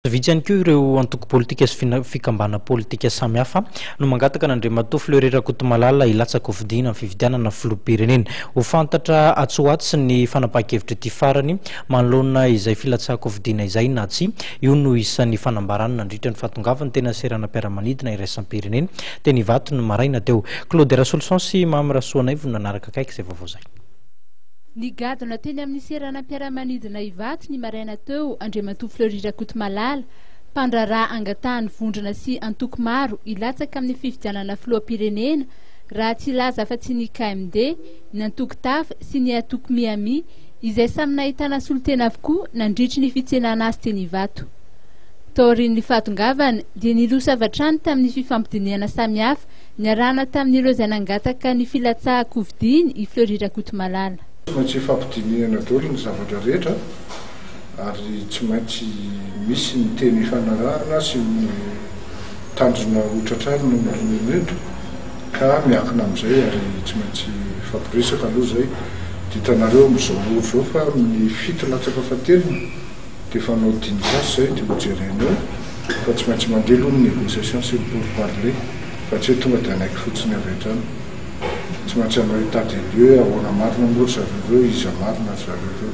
vitsy ihany koa ireo antoko politika sy fikambana politika samihafa no mangataka n'Andriamatoa Fleury Rakotomalala hilatsaka fidiana amin'ny fidianana filoham-pirenena ho fantatra atsoatsy ny fanapahakevitra ty farany manoloana izay filatsaka fidiana izay na tsy io no isan'ny fanambarana nandritry ny fahatongavany tena seranam-piaramanidina iraisam-pirenena teny Ivato no maraina teo Claude solution sy mamirasoanay vao nanaraka kaiky izay vaovao zay. Ny gadona teny amin'ny seranam-piaramanidina Ivato ny maraina teo Andriamatoa Fleury Rakotomalala mpandraraha angatahany vondrona sy antoko maro hilatsaka amin'ny fifidianana filoham-pirenena raha tsy laza fa tsy ny KMD, ny antoko tafa sy ny antoko amin'ny izay samy nahitana solotena avokoa nandritry ny fitsenana azy teny Ivato. Taorian'ny fahatongavany dia nilosa avy hatrany tamin'ny fifampidiniana samihafa niarahana tamin'ireo izay nangataka ny filatsaham-pidiana i Fleury Rakotomalala. Tsy fampidiniana daholo ny zavatra rehetra ary tsy maintsy misy ny teny fanarahana sy ny tandrona otratrarina noreto ka miakina amin'izay ary tsy maintsy fampiresaka aloha zay ditanareo amin'izao ora zao fa amin'ny fito latsaka fatelony dia fanao dinikasy zay dia hojerenao fa tsy maintsy mandeha aloha ny négociation sy ny pourparler fa tsy hoe tonga dia anaiky fotsiny avy hatrany. Tsy maintsy anao état des lieux ahoana marina moa zareo iza marina zareo.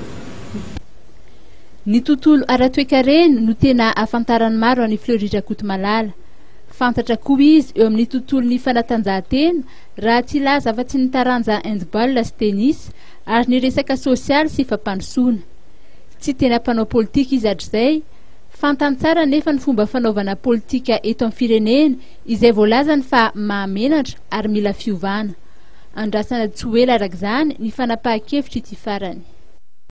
Ny tontolo ara-toekarena no tena ahafantarany maro any Fleury Rakotomalala. Fantatra koa izy eo amin'ny tontolon'ny fanatanjahantena raha tsy laza fa tsy ny taranja handball sy tennis ary ny resaka sosialy sy fampandrosoana. Tsy tena mpanao politika izy hatr'izay fantany tsara nefa ny fomba fanaovana politika eto amin'ny firenena izay voalazany fa mahamenatra ary mila fiovana. Andrasana tsy ho ela arak'izany ny fanapahakevitra ity farany.